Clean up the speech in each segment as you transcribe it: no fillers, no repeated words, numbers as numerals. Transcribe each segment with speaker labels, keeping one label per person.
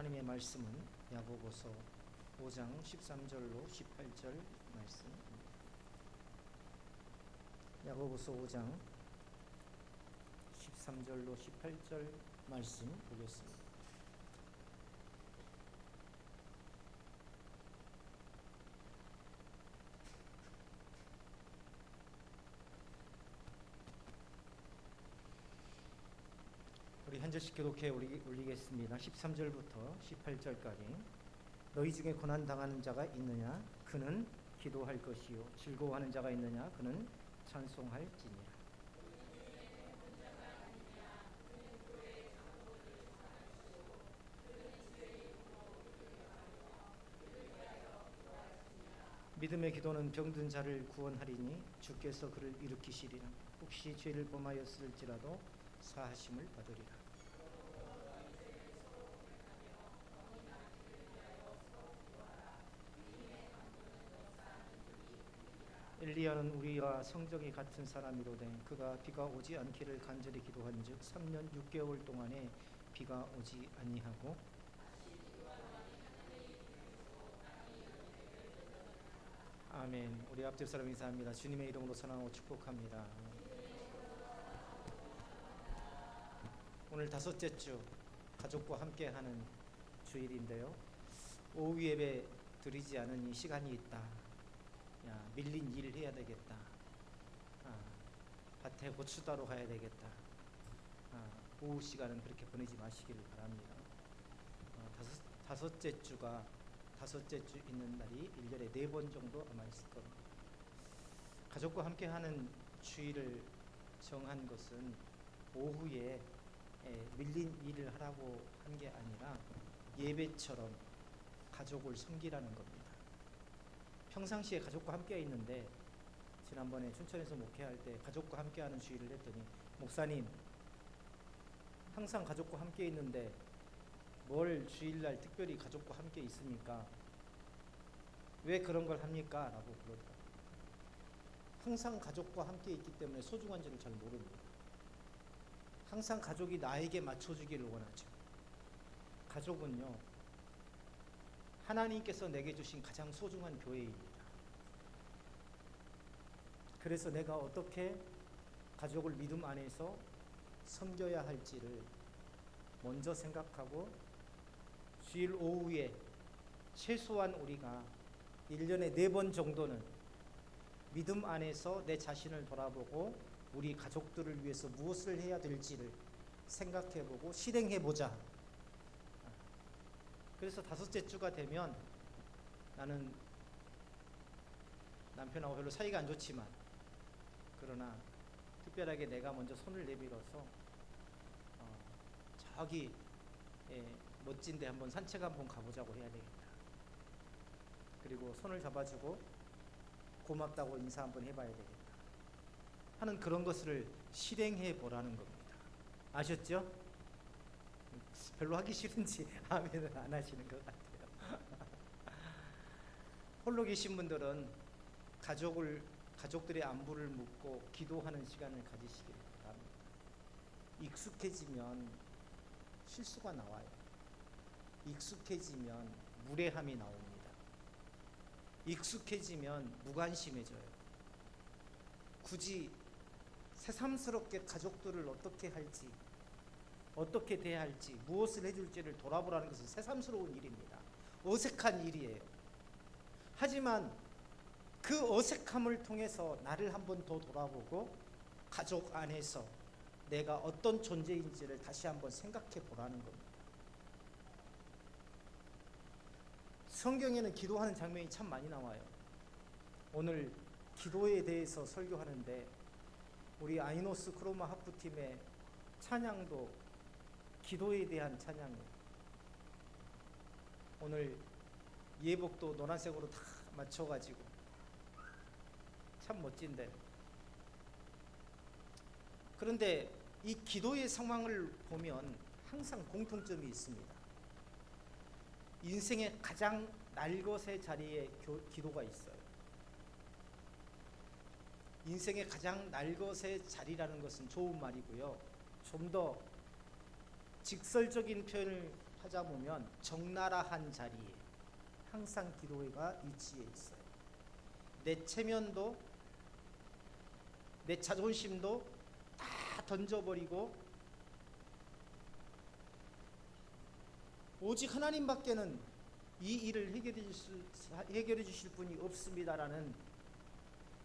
Speaker 1: 하나님의 말씀은 야고보서 5장 13절로 18절 말씀입니다. 야고보서 5장 13절로 18절 말씀 보겠습니다. 우리 한 절씩 교독해 올리겠습니다. 13절부터 18절까지. 너희 중에 고난 당하는 자가 있느냐? 그는 기도할 것이요. 즐거워하는 자가 있느냐? 그는 찬송할지니라. 믿음의 기도는 병든 자를 구원하리니 주께서 그를 일으키시리라. 혹시 죄를 범하였을지라도 사하심을 받으리라. 엘리야는 우리와 성정이 같은 사람이로되 그가 비가 오지 않기를 간절히 기도한즉 3년 6개월 동안에 비가 오지 아니하고 아멘. 우리 앞뒤 사람 인사합니다. 주님의 이름으로 선하고 축복합니다. 오늘 다섯째 주 가족과 함께하는 주일인데요. 오후 예배 드리지 않은 이 시간이 있다. 야, 밀린 일 해야 되겠다. 밭에 고추 따러 가야 되겠다. 오후 시간은 그렇게 보내지 마시기를 바랍니다. 다섯째 주 있는 날이 1년에 4번 정도 아마 있을 겁니다. 가족과 함께하는 주일을 정한 것은 오후에 밀린 일을 하라고 한 게 아니라 예배처럼 가족을 섬기라는 겁니다. 평상시에 가족과 함께 있는데 지난번에 춘천에서 목회할 때 가족과 함께하는 주일을 했더니 목사님 항상 가족과 함께 있는데 뭘 주일날 특별히 가족과 함께 있습니까? 왜 그런 걸 합니까? 라고 그러더라고요. 항상 가족과 함께 있기 때문에 소중한 줄을 잘 모릅니다. 항상 가족이 나에게 맞춰주기를 원하죠. 가족은요, 하나님께서 내게 주신 가장 소중한 교회입니다. 그래서 내가 어떻게 가족을 믿음 안에서 섬겨야 할지를 먼저 생각하고 주일 오후에 최소한 우리가 1년에 4번 정도는 믿음 안에서 내 자신을 돌아보고 우리 가족들을 위해서 무엇을 해야 될지를 생각해보고 실행해보자. 그래서 다섯째 주가 되면 나는 남편하고 별로 사이가 안 좋지만 그러나 특별하게 내가 먼저 손을 내밀어서 저기 멋진데 한번 산책 한번 가보자고 해야 되겠다. 그리고 손을 잡아주고 고맙다고 인사 한번 해봐야 되겠다 하는 그런 것을 실행해 보라는 겁니다. 아셨죠? 별로 하기 싫은지 아멘을 안 하시는 것 같아요. 홀로 계신 분들은 가족들의 안부를 묻고 기도하는 시간을 가지시길 바랍니다. 익숙해지면 실수가 나와요. 익숙해지면 무례함이 나옵니다. 익숙해지면 무관심해져요. 굳이 새삼스럽게 가족들을 어떻게 할지, 어떻게 대해야 할지, 무엇을 해줄지를 돌아보라는 것은 새삼스러운 일입니다. 어색한 일이에요. 하지만 그 어색함을 통해서 나를 한 번 더 돌아보고 가족 안에서 내가 어떤 존재인지를 다시 한번 생각해 보라는 겁니다. 성경에는 기도하는 장면이 참 많이 나와요. 오늘 기도에 대해서 설교하는데 우리 아이노스 크로마 하프팀의 찬양도 기도에 대한 찬양이에요. 오늘 예복도 노란색으로 다 맞춰가지고 참 멋진데, 그런데 이 기도의 상황을 보면 항상 공통점이 있습니다. 인생의 가장 날것의 자리에 기도가 있어요. 인생의 가장 날것의 자리라는 것은 좋은 말이고요. 좀 더 직설적인 표현을 찾아보면 적나라한 자리에 항상 기도가 위치해 있어요. 내 체면도 내 자존심도 다 던져버리고 오직 하나님밖에는 이 일을 해결해 주실 분이 없습니다라는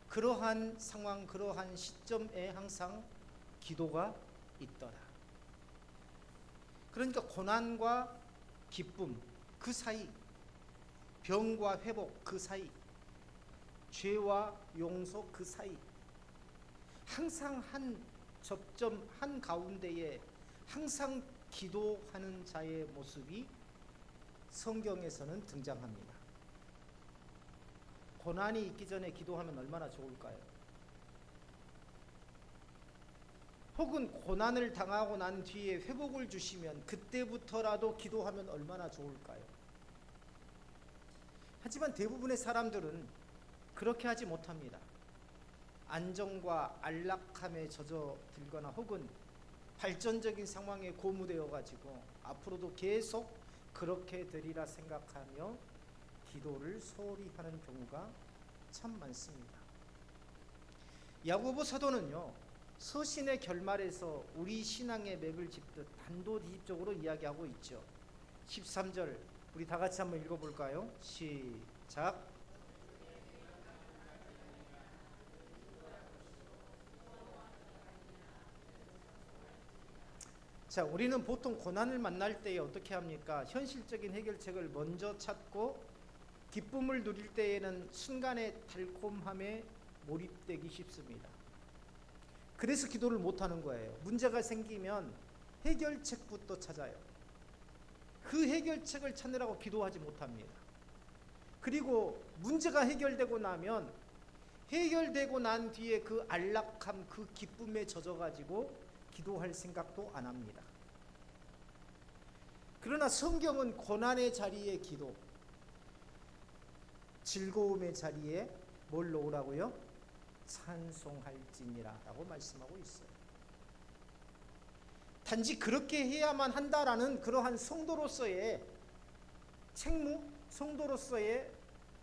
Speaker 1: 그러한 상황, 그러한 시점에 항상 기도가 있더라. 그러니까 고난과 기쁨 그 사이, 병과 회복 그 사이, 죄와 용서 그 사이, 항상 한 접점 한 가운데에 항상 기도하는 자의 모습이 성경에서는 등장합니다. 고난이 있기 전에 기도하면 얼마나 좋을까요? 혹은 고난을 당하고 난 뒤에 회복을 주시면 그때부터라도 기도하면 얼마나 좋을까요? 하지만 대부분의 사람들은 그렇게 하지 못합니다. 안정과 안락함에 젖어들거나 혹은 발전적인 상황에 고무되어 가지고 앞으로도 계속 그렇게 되리라 생각하며 기도를 소홀히 하는 경우가 참 많습니다. 야고보 사도는요, 서신의 결말에서 우리 신앙의 맥을 짚듯 단도직입적으로 이야기하고 있죠. 13절 우리 다 같이 한번 읽어볼까요? 시작. 자, 우리는 보통 고난을 만날 때에 어떻게 합니까? 현실적인 해결책을 먼저 찾고 기쁨을 누릴 때에는 순간의 달콤함에 몰입되기 쉽습니다. 그래서 기도를 못하는 거예요. 문제가 생기면 해결책부터 찾아요. 그 해결책을 찾느라고 기도하지 못합니다. 그리고 문제가 해결되고 나면 해결되고 난 뒤에 그 안락함, 그 기쁨에 젖어가지고 기도할 생각도 안 합니다. 그러나 성경은 고난의 자리에 기도, 즐거움의 자리에 뭘 놓으라고요? 찬송할지니라 라고 말씀하고 있어요. 단지 그렇게 해야만 한다라는 그러한 성도로서의 책무, 성도로서의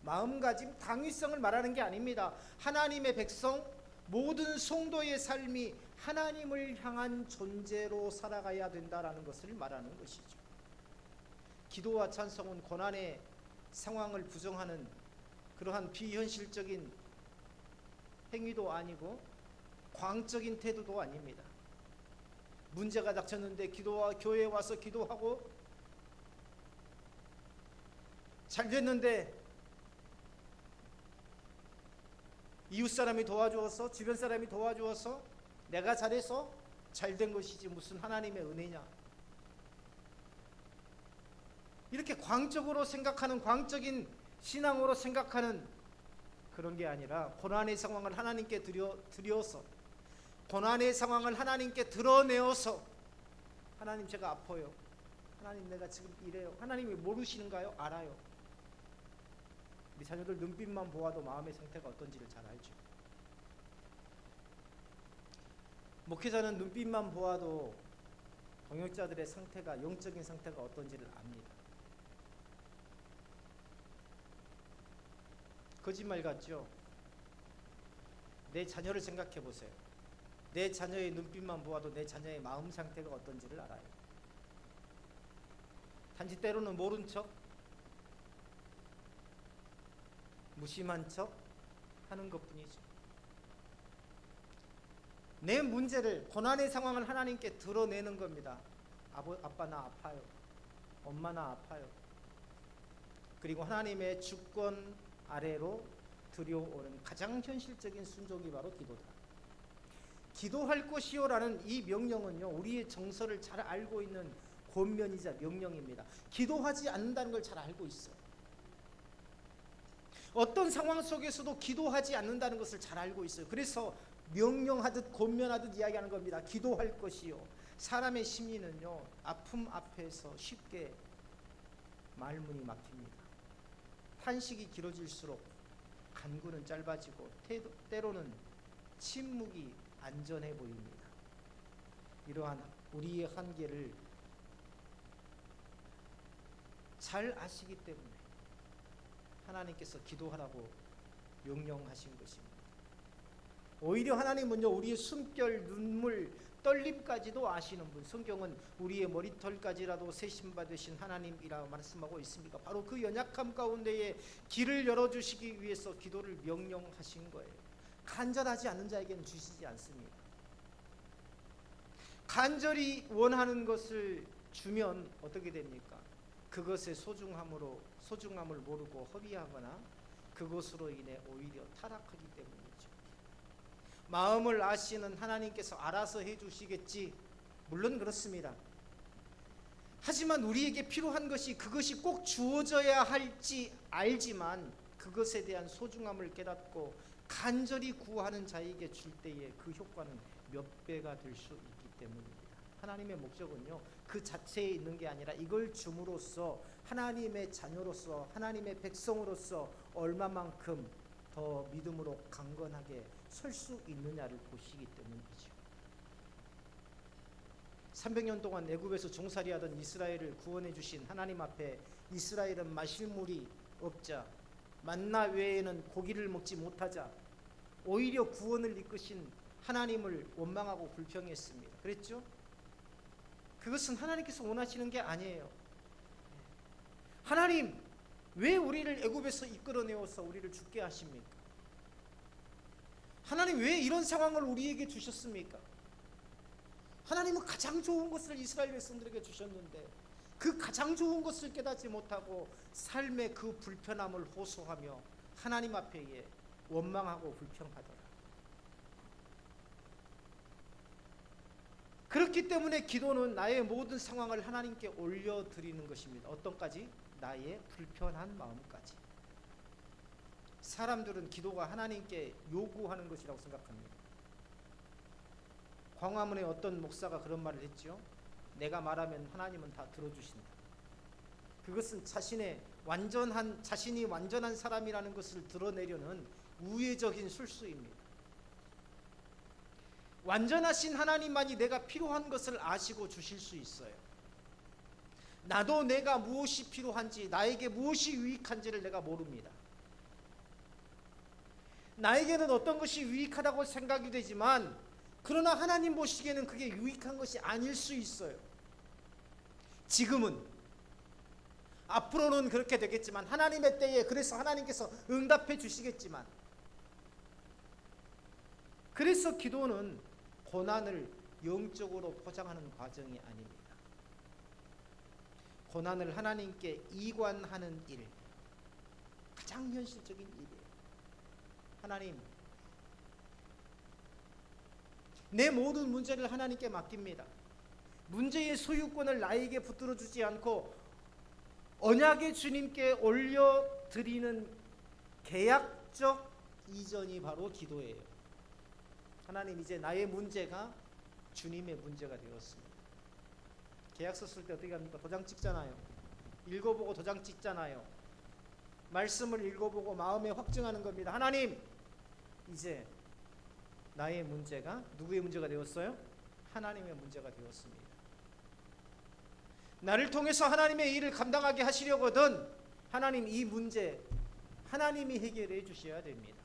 Speaker 1: 마음가짐, 당위성을 말하는 게 아닙니다. 하나님의 백성, 모든 성도의 삶이 하나님을 향한 존재로 살아가야 된다라는 것을 말하는 것이죠. 기도와 찬송은 고난의 상황을 부정하는 그러한 비현실적인 행위도 아니고 광적인 태도도 아닙니다. 문제가 닥쳤는데 교회에 와서 기도하고 잘 됐는데 이웃 사람이 도와주어서, 주변 사람이 도와주어서, 내가 잘해서 잘 된 것이지 무슨 하나님의 은혜냐. 이렇게 광적으로 생각하는, 광적인 신앙으로 생각하는 그런 게 아니라 고난의 상황을 하나님께 드려서, 고난의 상황을 하나님께 드러내어서, 하나님 제가 아파요, 하나님 내가 지금 이래요, 하나님이 모르시는가요? 알아요. 우리 자녀들 눈빛만 보아도 마음의 상태가 어떤지를 잘 알죠. 목회자는 눈빛만 보아도 동역자들의 상태가, 영적인 상태가 어떤지를 압니다. 거짓말 같죠? 내 자녀를 생각해 보세요. 내 자녀의 눈빛만 보아도 내 자녀의 마음 상태가 어떤지를 알아요. 단지 때로는 모른 척, 무심한 척 하는 것뿐이죠. 내 문제를, 고난의 상황을 하나님께 드러내는 겁니다. 아빠 나 아파요, 엄마 나 아파요. 그리고 하나님의 주권 아래로 들여오는 가장 현실적인 순종이 바로 기도다. 기도할 것이요라는 이 명령은요, 우리의 정서를 잘 알고 있는 권면이자 명령입니다. 기도하지 않는다는 걸 잘 알고 있어요. 어떤 상황 속에서도 기도하지 않는다는 것을 잘 알고 있어요. 그래서 명령하듯 권면하듯 이야기하는 겁니다. 기도할 것이요. 사람의 심리는요, 아픔 앞에서 쉽게 말문이 막힙니다. 탄식이 길어질수록 간구는 짧아지고 때로는 침묵이 안전해 보입니다. 이러한 우리의 한계를 잘 아시기 때문에 하나님께서 기도하라고 명령하신 것입니다. 오히려 하나님은요, 우리의 숨결, 눈물, 떨림까지도 아시는 분, 성경은 우리의 머리털까지라도 세심받으신 하나님이라 말씀하고 있습니다. 바로 그 연약함 가운데에 길을 열어주시기 위해서 기도를 명령하신 거예요. 간절하지 않은 자에게는 주시지 않습니다. 간절히 원하는 것을 주면 어떻게 됩니까? 그것의 소중함을 모르고 허비하거나 그것으로 인해 오히려 타락하기 때문이죠. 마음을 아시는 하나님께서 알아서 해주시겠지, 물론 그렇습니다. 하지만 우리에게 필요한 것이 그것이 꼭 주어져야 할지 알지만 그것에 대한 소중함을 깨닫고 간절히 구하는 자에게 줄 때에 그 효과는 몇 배가 될 수 있기 때문입니다. 하나님의 목적은요, 그 자체에 있는 게 아니라 이걸 줌으로써 하나님의 자녀로서, 하나님의 백성으로서 얼마만큼 더 믿음으로 강건하게 설 수 있느냐를 보시기 때문이죠. 300년 동안 애굽에서 종살이하던 이스라엘을 구원해 주신 하나님 앞에 이스라엘은 마실 물이 없자, 만나 외에는 고기를 먹지 못하자 오히려 구원을 이끄신 하나님을 원망하고 불평했습니다. 그랬죠? 그것은 하나님께서 원하시는 게 아니에요. 하나님, 왜 우리를 애굽에서 이끌어내어서 우리를 죽게 하십니까? 하나님, 왜 이런 상황을 우리에게 주셨습니까? 하나님은 가장 좋은 것을 이스라엘 백성들에게 주셨는데 그 가장 좋은 것을 깨닫지 못하고 삶의 그 불편함을 호소하며 하나님 앞에 원망하고 불평하더라. 그렇기 때문에 기도는 나의 모든 상황을 하나님께 올려드리는 것입니다. 어떤까지? 나의 불편한 마음까지. 사람들은 기도가 하나님께 요구하는 것이라고 생각합니다. 광화문의 어떤 목사가 그런 말을 했죠. 내가 말하면 하나님은 다 들어주신다. 그것은 자신이 완전한 사람이라는 것을 드러내려는 우회적인 술수입니다. 완전하신 하나님만이 내가 필요한 것을 아시고 주실 수 있어요. 나도 내가 무엇이 필요한지, 나에게 무엇이 유익한지를 내가 모릅니다. 나에게는 어떤 것이 유익하다고 생각이 되지만 그러나 하나님 보시기에는 그게 유익한 것이 아닐 수 있어요. 지금은, 앞으로는 그렇게 되겠지만 하나님의 때에 그래서 하나님께서 응답해 주시겠지만, 그래서 기도는 고난을 영적으로 포장하는 과정이 아닙니다. 고난을 하나님께 이관하는 일, 가장 현실적인 일이에요. 하나님, 내 모든 문제를 하나님께 맡깁니다. 문제의 소유권을 나에게 붙들어 주지 않고 언약의 주님께 올려드리는 계약적 이전이 바로 기도예요. 하나님, 이제 나의 문제가 주님의 문제가 되었습니다. 계약서 쓸 때 어떻게 합니까? 도장 찍잖아요. 읽어보고 도장 찍잖아요. 말씀을 읽어보고 마음에 확증하는 겁니다. 하나님, 이제 나의 문제가 누구의 문제가 되었어요? 하나님의 문제가 되었습니다. 나를 통해서 하나님의 일을 감당하게 하시려거든 하나님, 이 문제 하나님이 해결해 주셔야 됩니다.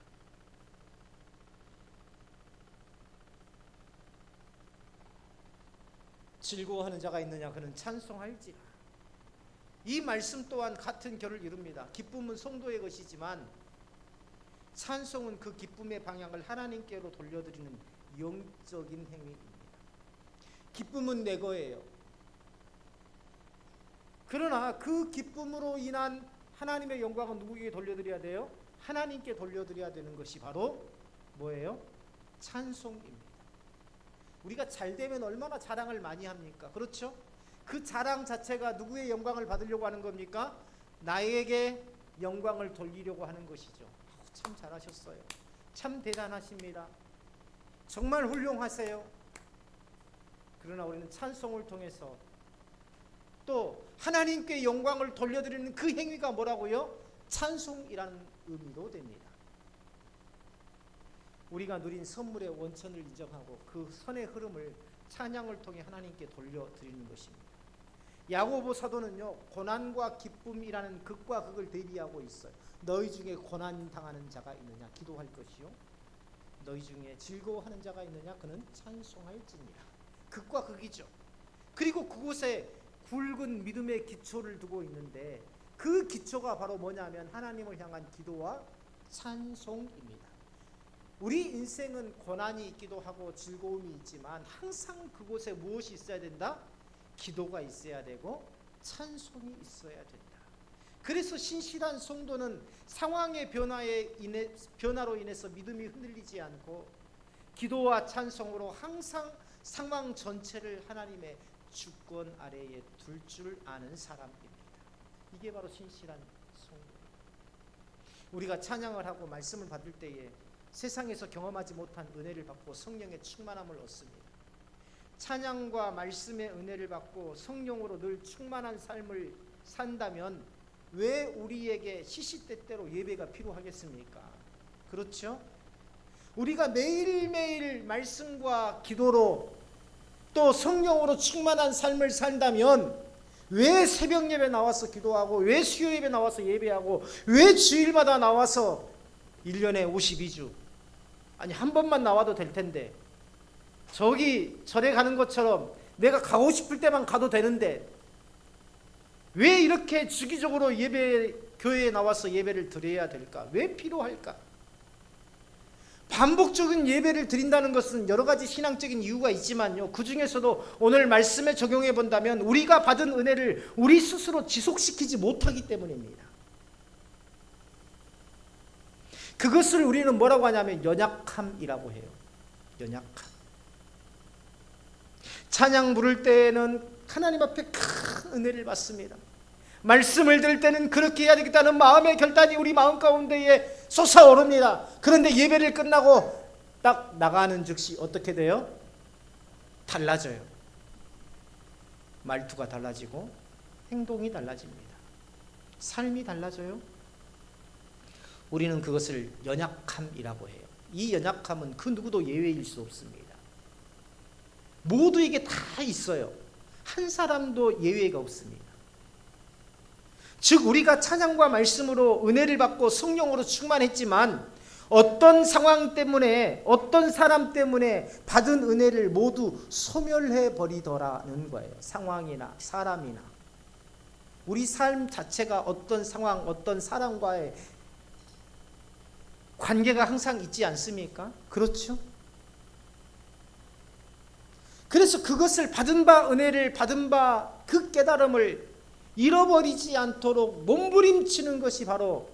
Speaker 1: 즐거워하는 자가 있느냐? 그는 찬송할지라. 이 말씀 또한 같은 결을 이룹니다. 기쁨은 성도의 것이지만 찬송은 그 기쁨의 방향을 하나님께로 돌려드리는 영적인 행위입니다. 기쁨은 내 거예요. 그러나 그 기쁨으로 인한 하나님의 영광은 누구에게 돌려드려야 돼요? 하나님께 돌려드려야 되는 것이 바로 뭐예요? 찬송입니다. 우리가 잘되면 얼마나 자랑을 많이 합니까? 그렇죠? 그 자랑 자체가 누구의 영광을 받으려고 하는 겁니까? 나에게 영광을 돌리려고 하는 것이죠. 참 잘하셨어요. 참 대단하십니다. 정말 훌륭하세요. 그러나 우리는 찬송을 통해서 또 하나님께 영광을 돌려드리는 그 행위가 뭐라고요? 찬송이라는 의미로 됩니다. 우리가 누린 선물의 원천을 인정하고 그 선의 흐름을 찬양을 통해 하나님께 돌려드리는 것입니다. 야고보 사도는요, 고난과 기쁨이라는 극과 극을 대비하고 있어요. 너희 중에 고난 당하는 자가 있느냐? 기도할 것이요. 너희 중에 즐거워하는 자가 있느냐? 그는 찬송할지니라. 극과 극이죠. 그리고 그곳에 굵은 믿음의 기초를 두고 있는데, 그 기초가 바로 뭐냐면 하나님을 향한 기도와 찬송입니다. 우리 인생은 고난이 있기도 하고 즐거움이 있지만 항상 그곳에 무엇이 있어야 된다? 기도가 있어야 되고 찬송이 있어야 된다. 그래서 신실한 성도는 상황의 변화로 인해서 믿음이 흔들리지 않고 기도와 찬송으로 항상 상황 전체를 하나님의 주권 아래에 둘 줄 아는 사람입니다. 이게 바로 신실한 성도입니다. 우리가 찬양을 하고 말씀을 받을 때에 세상에서 경험하지 못한 은혜를 받고 성령의 충만함을 얻습니다. 찬양과 말씀의 은혜를 받고 성령으로 늘 충만한 삶을 산다면 왜 우리에게 시시때때로 예배가 필요하겠습니까? 그렇죠? 우리가 매일매일 말씀과 기도로 또 성령으로 충만한 삶을 산다면 왜 새벽 예배 나와서 기도하고, 왜 수요 예배 나와서 예배하고, 왜 주일마다 나와서 1년에 52주, 아니 한 번만 나와도 될 텐데, 저기 절에 가는 것처럼 내가 가고 싶을 때만 가도 되는데 왜 이렇게 주기적으로 교회에 나와서 예배를 드려야 될까? 왜 필요할까? 반복적인 예배를 드린다는 것은 여러 가지 신앙적인 이유가 있지만요, 그 중에서도 오늘 말씀에 적용해 본다면 우리가 받은 은혜를 우리 스스로 지속시키지 못하기 때문입니다. 그것을 우리는 뭐라고 하냐면 연약함이라고 해요. 연약함. 찬양 부를 때에는 하나님 앞에 큰 은혜를 받습니다. 말씀을 들을 때는 그렇게 해야 되겠다는 마음의 결단이 우리 마음 가운데에 솟아오릅니다. 그런데 예배를 끝나고 딱 나가는 즉시 어떻게 돼요? 달라져요. 말투가 달라지고 행동이 달라집니다. 삶이 달라져요. 우리는 그것을 연약함이라고 해요. 이 연약함은 그 누구도 예외일 수 없습니다. 모두에게 다 있어요. 한 사람도 예외가 없습니다. 즉 우리가 찬양과 말씀으로 은혜를 받고 성령으로 충만했지만 어떤 상황 때문에, 어떤 사람 때문에 받은 은혜를 모두 소멸해 버리더라는 거예요. 상황이나 사람이나. 우리 삶 자체가 어떤 상황, 어떤 사람과의 관계가 항상 있지 않습니까? 그렇죠? 그래서 그것을 받은 바 은혜를 받은 바 그 깨달음을 잃어버리지 않도록 몸부림치는 것이 바로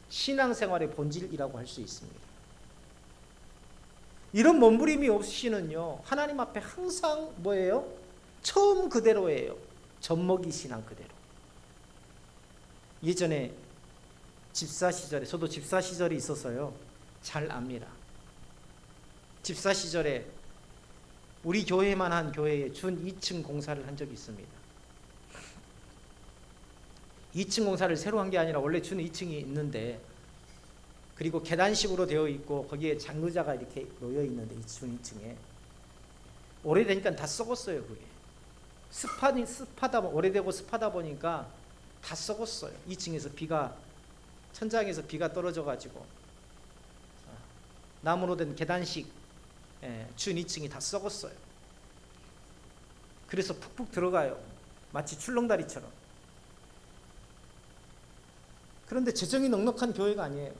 Speaker 1: 신앙생활의 본질이라고 할 수 있습니다. 이런 몸부림이 없이는요, 하나님 앞에 항상 뭐예요? 처음 그대로예요. 젖먹이 신앙 그대로. 예전에 집사 시절에, 저도 집사 시절이 있어서요 잘 압니다. 집사 시절에 우리 교회만 한 교회에 준 2층 공사를 한 적이 있습니다. 2층 공사를 새로 한 게 아니라 원래 준 2층이 있는데, 그리고 계단식으로 되어 있고 거기에 장의자가 이렇게 놓여 있는데 준 2층에 오래되니까 다 썩었어요. 그게 오래되고 습하다 보니까 다 썩었어요. 2층에서 천장에서 비가 떨어져 가지고 나무로 된 계단식 준 2층이 다 썩었어요. 그래서 푹푹 들어가요. 마치 출렁다리처럼. 그런데 재정이 넉넉한 교회가 아니에요.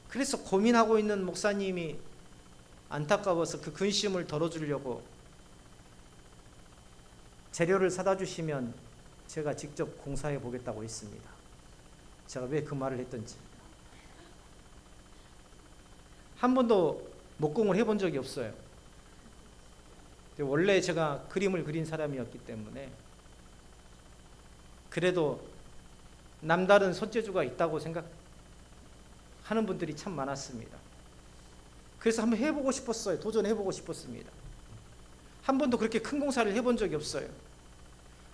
Speaker 1: 그래서 고민하고 있는 목사님이 안타까워서 그 근심을 덜어주려고 재료를 사다 주시면 제가 직접 공사해 보겠다고 했습니다. 제가 왜 그 말을 했던지. 한 번도 목공을 해본 적이 없어요. 원래 제가 그림을 그린 사람이었기 때문에 그래도 남다른 손재주가 있다고 생각하는 분들이 참 많았습니다. 그래서 한번 해보고 싶었어요. 도전해보고 싶었습니다. 한 번도 그렇게 큰 공사를 해본 적이 없어요.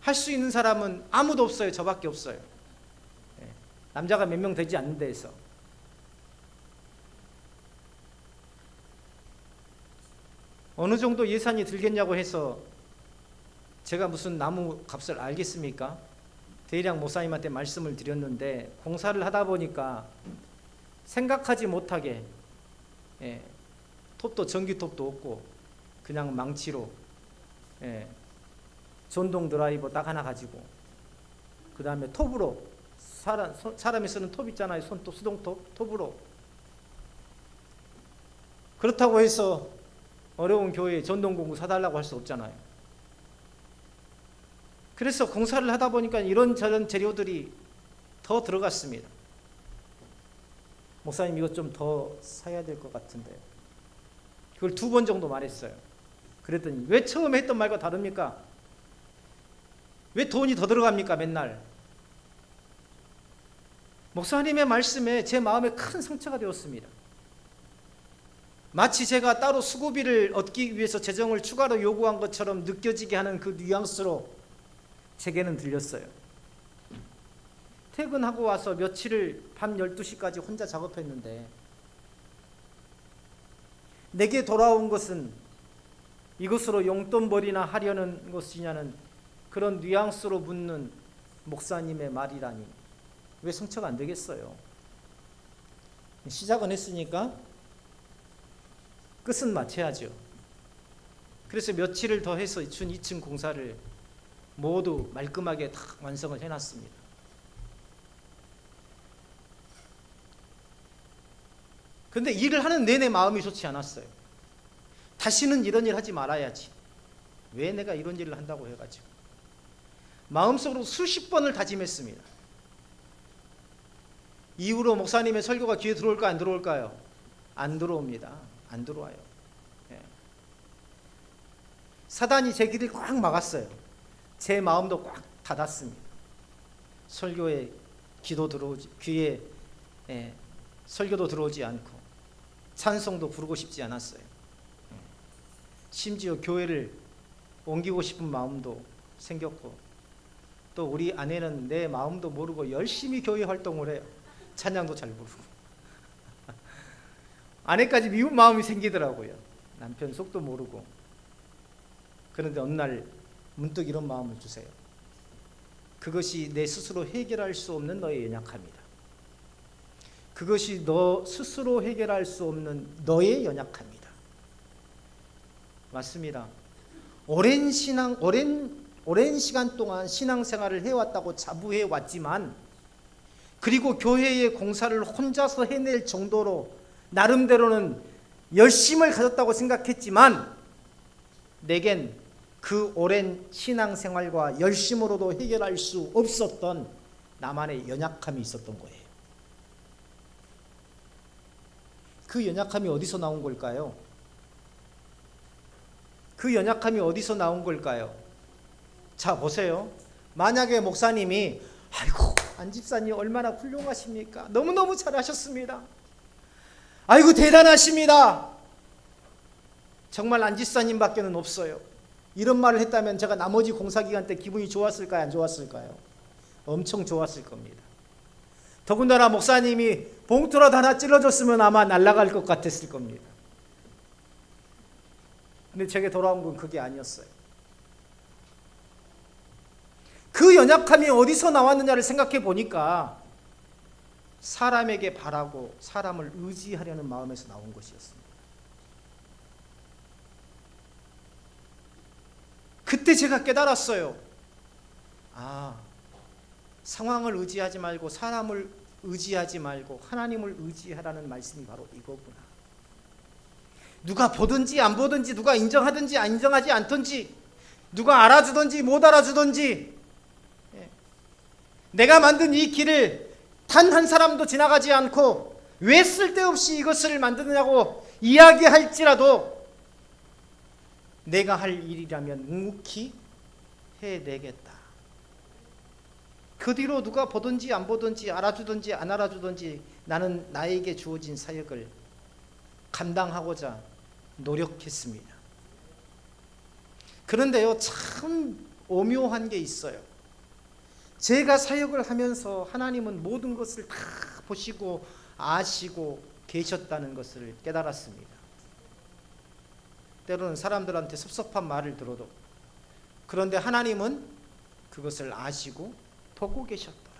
Speaker 1: 할 수 있는 사람은 아무도 없어요. 저밖에 없어요. 남자가 몇 명 되지 않는 데에서. 어느 정도 예산이 들겠냐고 해서 제가 무슨 나무 값을 알겠습니까? 대리랑 목사님한테 말씀을 드렸는데 공사를 하다 보니까 생각하지 못하게 톱도 전기톱도 없고 그냥 망치로 전동 드라이버 딱 하나 가지고 그 다음에 톱으로 사람이 쓰는 톱 있잖아요. 손톱, 수동톱, 톱으로. 그렇다고 해서 어려운 교회에 전동공구 사달라고 할 수 없잖아요. 그래서 공사를 하다 보니까 이런저런 재료들이 더 들어갔습니다. 목사님 이것 좀 더 사야 될 것 같은데. 그걸 2번 정도 말했어요. 그랬더니 왜 처음에 했던 말과 다릅니까? 왜 돈이 더 들어갑니까 맨날? 목사님의 말씀에 제 마음에 큰 상처가 되었습니다. 마치 제가 따로 수고비를 얻기 위해서 재정을 추가로 요구한 것처럼 느껴지게 하는 그 뉘앙스로 제게는 들렸어요. 퇴근하고 와서 며칠을 밤 12시까지 혼자 작업했는데 내게 돌아온 것은 이것으로 용돈벌이나 하려는 것이냐는 그런 뉘앙스로 묻는 목사님의 말이라니 왜 상처가 안 되겠어요? 시작은 했으니까 끝은 마쳐야죠. 그래서 며칠을 더 해서 준 2층 공사를 모두 말끔하게 다 완성을 해놨습니다. 그런데 일을 하는 내내 마음이 좋지 않았어요. 다시는 이런 일 하지 말아야지. 왜 내가 이런 일을 한다고 해가지고 마음속으로 수십 번을 다짐했습니다. 이후로 목사님의 설교가 귀에 들어올까 안 들어올까요? 안 들어옵니다. 안 들어와요. 사단이 제 길을 꽉 막았어요. 제 마음도 꽉 닫았습니다. 설교에 귀도 들어오지, 귀에 설교도 들어오지 않고 찬송도 부르고 싶지 않았어요. 심지어 교회를 옮기고 싶은 마음도 생겼고 또 우리 아내는 내 마음도 모르고 열심히 교회 활동을 해요. 찬양도 잘 부르고 아내까지 미운 마음이 생기더라고요. 남편 속도 모르고. 그런데 어느 날 문득 이런 마음을 주세요. 그것이 내 스스로 해결할 수 없는 너의 연약함이다. 그것이 너 스스로 해결할 수 없는 너의 연약함이다. 맞습니다. 오랜 시간 동안 신앙생활을 해왔다고 자부해 왔지만 그리고 교회의 공사를 혼자서 해낼 정도로 나름대로는 열심을 가졌다고 생각했지만 내겐 그 오랜 신앙생활과 열심으로도 해결할 수 없었던 나만의 연약함이 있었던 거예요. 그 연약함이 어디서 나온 걸까요? 그 연약함이 어디서 나온 걸까요? 자, 보세요. 만약에 목사님이 아이고 안 집사님 얼마나 훌륭하십니까? 너무너무 잘하셨습니다. 아이고 대단하십니다. 정말 안 집사님밖에는 없어요. 이런 말을 했다면 제가 나머지 공사기간 때 기분이 좋았을까요? 안 좋았을까요? 엄청 좋았을 겁니다. 더군다나 목사님이 봉투라도 하나 찔러줬으면 아마 날아갈 것 같았을 겁니다. 근데 제게 돌아온 건 그게 아니었어요. 그 연약함이 어디서 나왔느냐를 생각해 보니까 사람에게 바라고 사람을 의지하려는 마음에서 나온 것이었습니다. 그때 제가 깨달았어요. 아, 상황을 의지하지 말고 사람을 의지하지 말고 하나님을 의지하라는 말씀이 바로 이거구나. 누가 보든지 안 보든지 누가 인정하든지 안 인정하지 않든지 누가 알아주든지 못 알아주든지 내가 만든 이 길을 단 한 사람도 지나가지 않고 왜 쓸데없이 이것을 만드느냐고 이야기할지라도 내가 할 일이라면 묵묵히 해내겠다. 그 뒤로 누가 보든지 안 보든지 알아주든지 안 알아주든지 나는 나에게 주어진 사역을 감당하고자 노력했습니다. 그런데요, 참 오묘한 게 있어요. 제가 사역을 하면서 하나님은 모든 것을 다 보시고 아시고 계셨다는 것을 깨달았습니다. 때로는 사람들한테 섭섭한 말을 들어도 그런데 하나님은 그것을 아시고 보고 계셨더라.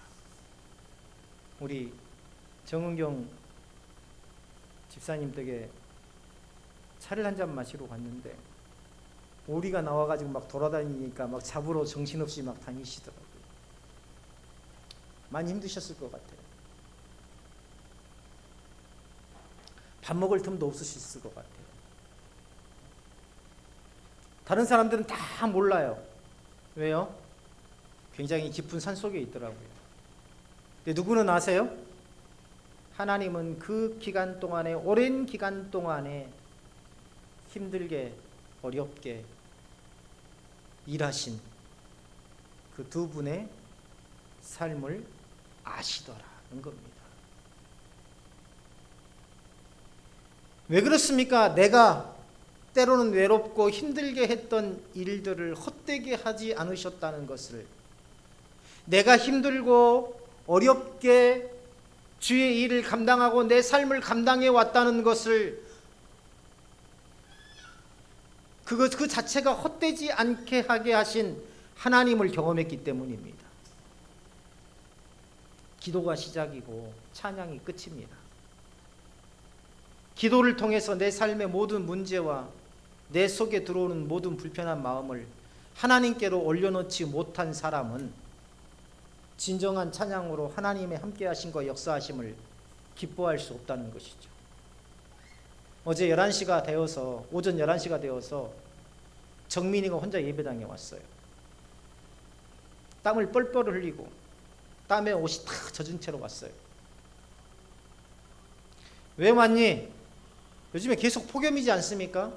Speaker 1: 우리 정은경 집사님 댁에 차를 한 잔 마시러 갔는데 오리가 나와가지고 막 돌아다니니까 막 잡으러 정신없이 막 다니시더라고요. 많이 힘드셨을 것 같아요. 밥 먹을 틈도 없으셨을 것 같아요. 다른 사람들은 다 몰라요. 왜요? 굉장히 깊은 산속에 있더라고요. 근데 누구는 아세요? 하나님은 그 기간 동안에, 오랜 기간 동안에 힘들게 어렵게 일하신 그 두 분의 삶을 아시더라는 겁니다. 왜 그렇습니까? 내가 때로는 외롭고 힘들게 했던 일들을 헛되게 하지 않으셨다는 것을, 내가 힘들고 어렵게 주의 일을 감당하고 내 삶을 감당해 왔다는 것을, 그 자체가 헛되지 않게 하게 하신 하나님을 경험했기 때문입니다. 기도가 시작이고 찬양이 끝입니다. 기도를 통해서 내 삶의 모든 문제와 내 속에 들어오는 모든 불편한 마음을 하나님께로 올려놓지 못한 사람은 진정한 찬양으로 하나님의 함께하심과 역사하심을 기뻐할 수 없다는 것이죠. 어제 11시가 되어서, 오전 11시가 되어서 정민이가 혼자 예배당에 왔어요. 땀을 뻘뻘 흘리고 땀에 옷이 다 젖은 채로 왔어요. 왜 왔니? 요즘에 계속 폭염이지 않습니까?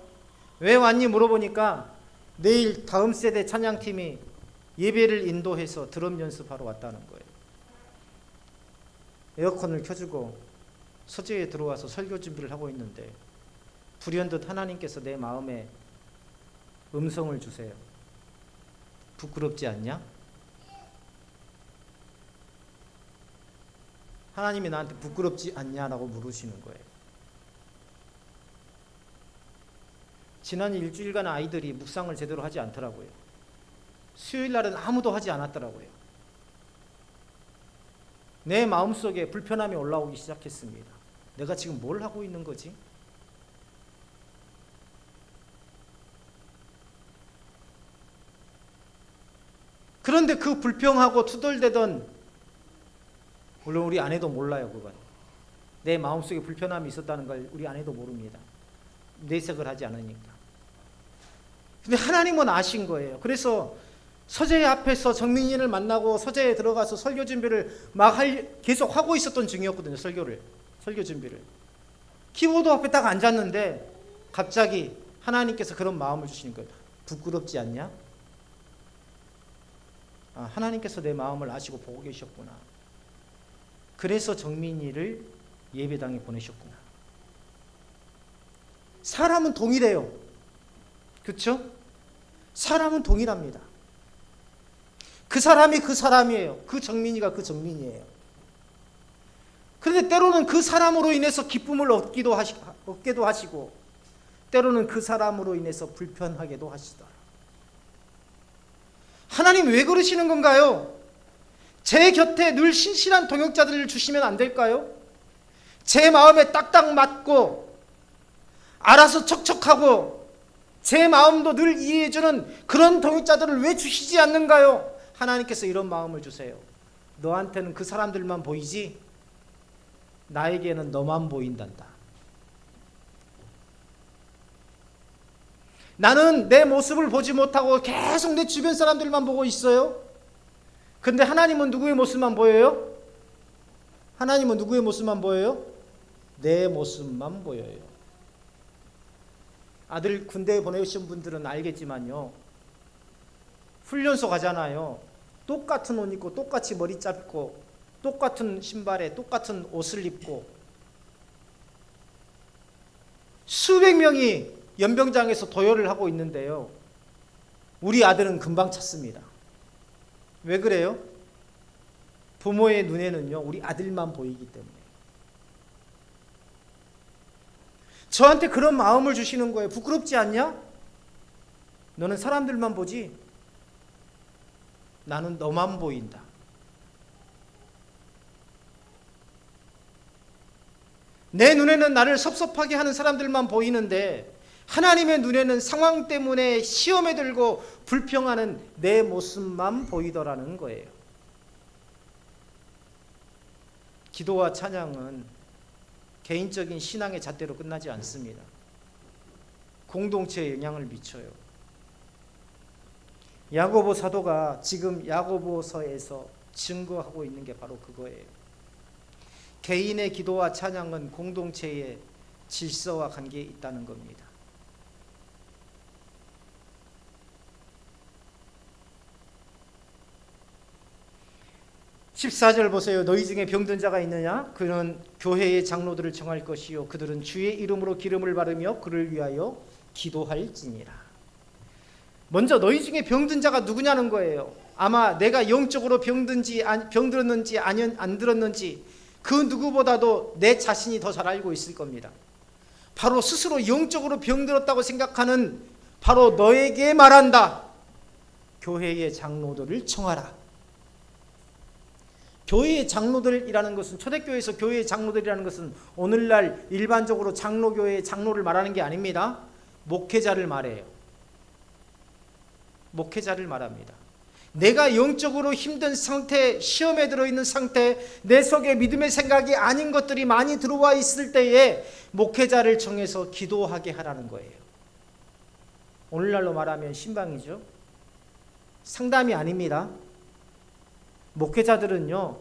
Speaker 1: 왜 왔니? 물어보니까 내일 다음 세대 찬양팀이 예배를 인도해서 드럼 연습하러 왔다는 거예요. 에어컨을 켜주고 서재에 들어와서 설교 준비를 하고 있는데 불현듯 하나님께서 내 마음에 음성을 주세요. 부끄럽지 않냐? 하나님이 나한테 부끄럽지 않냐라고 물으시는 거예요. 지난 일주일간 아이들이 묵상을 제대로 하지 않더라고요. 수요일 날은 아무도 하지 않았더라고요. 내 마음속에 불편함이 올라오기 시작했습니다. 내가 지금 뭘 하고 있는 거지? 그런데 그 불평하고 투덜대던, 물론 우리 아내도 몰라요. 그건 내 마음속에 불편함이 있었다는 걸 우리 아내도 모릅니다. 내색을 하지 않으니까. 근데 하나님은 아신 거예요. 그래서 서재 앞에서 정민이를 만나고 서재에 들어가서 설교 준비를 계속 하고 있었던 중이었거든요. 설교 준비를. 키보드 앞에 딱 앉았는데 갑자기 하나님께서 그런 마음을 주시는 거예요. 부끄럽지 않냐? 하나님께서 내 마음을 아시고 보고 계셨구나. 그래서 정민이를 예배당에 보내셨구나. 사람은 동일해요. 그렇죠? 사람은 동일합니다. 그 사람이 그 사람이에요. 그 정민이가 그 정민이에요. 그런데 때로는 그 사람으로 인해서 기쁨을 얻기도 하시고 때로는 그 사람으로 인해서 불편하게도 하시더라. 하나님 왜 그러시는 건가요? 제 곁에 늘 신실한 동역자들을 주시면 안 될까요? 제 마음에 딱딱 맞고 알아서 척척하고 제 마음도 늘 이해해주는 그런 동역자들을 왜 주시지 않는가요? 하나님께서 이런 마음을 주세요. 너한테는 그 사람들만 보이지 나에게는 너만 보인단다. 나는 내 모습을 보지 못하고 계속 내 주변 사람들만 보고 있어요. 근데 하나님은 누구의 모습만 보여요? 하나님은 누구의 모습만 보여요? 내 모습만 보여요. 아들 군대에 보내신 분들은 알겠지만요. 훈련소 가잖아요. 똑같은 옷 입고 똑같이 머리 짧고 똑같은 신발에 똑같은 옷을 입고 수백 명이 연병장에서 도열을 하고 있는데요. 우리 아들은 금방 찾습니다. 왜 그래요? 부모의 눈에는요, 우리 아들만 보이기 때문에. 저한테 그런 마음을 주시는 거예요. 부끄럽지 않냐? 너는 사람들만 보지 나는 너만 보인다. 내 눈에는 나를 섭섭하게 하는 사람들만 보이는데 하나님의 눈에는 상황 때문에 시험에 들고 불평하는 내 모습만 보이더라는 거예요. 기도와 찬양은 개인적인 신앙의 잣대로 끝나지 않습니다. 공동체에 영향을 미쳐요. 야고보 사도가 지금 야고보서에서 증거하고 있는 게 바로 그거예요. 개인의 기도와 찬양은 공동체의 질서와 관계에 있다는 겁니다. 14절 보세요. 너희 중에 병든 자가 있느냐? 그는 교회의 장로들을 정할 것이요 그들은 주의 이름으로 기름을 바르며 그를 위하여 기도할지니라. 먼저 너희 중에 병든 자가 누구냐는 거예요. 아마 내가 영적으로 병들었는지 안 들었는지 그 누구보다도 내 자신이 더 잘 알고 있을 겁니다. 바로 스스로 영적으로 병들었다고 생각하는 바로 너에게 말한다. 교회의 장로들을 청하라. 교회의 장로들이라는 것은, 초대교회에서 교회의 장로들이라는 것은 오늘날 일반적으로 장로교회의 장로를 말하는 게 아닙니다. 목회자를 말해요. 목회자를 말합니다. 내가 영적으로 힘든 상태, 시험에 들어있는 상태, 내 속에 믿음의 생각이 아닌 것들이 많이 들어와 있을 때에 목회자를 정해서 기도하게 하라는 거예요. 오늘날로 말하면 신방이죠. 상담이 아닙니다. 목회자들은요,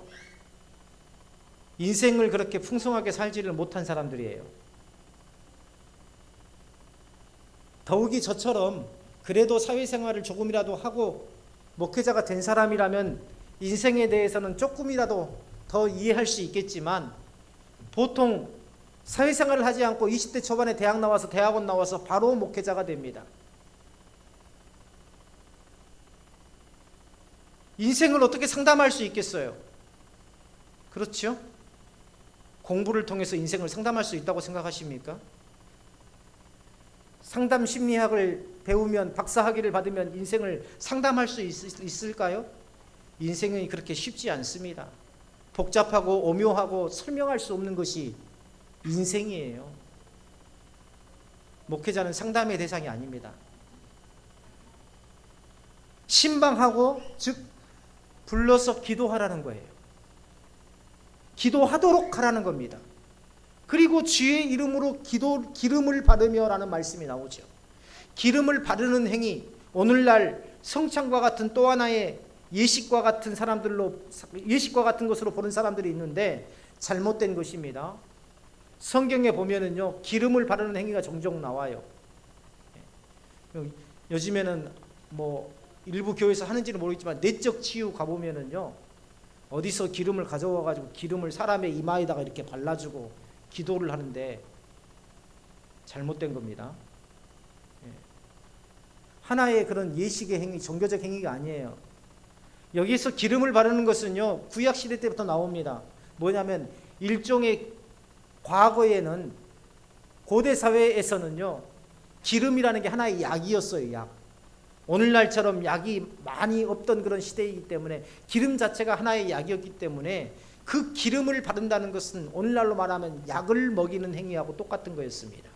Speaker 1: 인생을 그렇게 풍성하게 살지를 못한 사람들이에요. 더욱이 저처럼 그래도 사회생활을 조금이라도 하고 목회자가 된 사람이라면 인생에 대해서는 조금이라도 더 이해할 수 있겠지만, 보통 사회생활을 하지 않고 20대 초반에 대학원 나와서 바로 목회자가 됩니다. 인생을 어떻게 상담할 수 있겠어요? 그렇죠? 공부를 통해서 인생을 상담할 수 있다고 생각하십니까? 상담 심리학을 배우면, 박사학위를 받으면 인생을 상담할 수 있을까요? 인생이 그렇게 쉽지 않습니다. 복잡하고 오묘하고 설명할 수 없는 것이 인생이에요. 목회자는 상담의 대상이 아닙니다. 신방하고, 즉 불러서 기도하라는 거예요. 기도하도록 하라는 겁니다. 그리고 주의 이름으로 기름을 바르며 라는 말씀이 나오죠. 기름을 바르는 행위, 오늘날 성찬과 같은 또 하나의 예식과 같은 것으로 보는 사람들이 있는데 잘못된 것입니다. 성경에 보면은요, 기름을 바르는 행위가 종종 나와요. 요즘에는 일부 교회에서 하는지는 모르겠지만 내적 치유 가보면은요, 어디서 기름을 가져와가지고 기름을 사람의 이마에다가 이렇게 발라주고 기도를 하는데 잘못된 겁니다. 하나의 그런 예식의 행위, 종교적 행위가 아니에요. 여기서 기름을 바르는 것은요, 구약시대 때부터 나옵니다. 뭐냐면 일종의, 과거에는 고대 사회에서는요, 기름이라는 게 하나의 약이었어요. 약. 오늘날처럼 약이 많이 없던 그런 시대이기 때문에 기름 자체가 하나의 약이었기 때문에 그 기름을 바른다는 것은 오늘날로 말하면 약을 먹이는 행위하고 똑같은 거였습니다.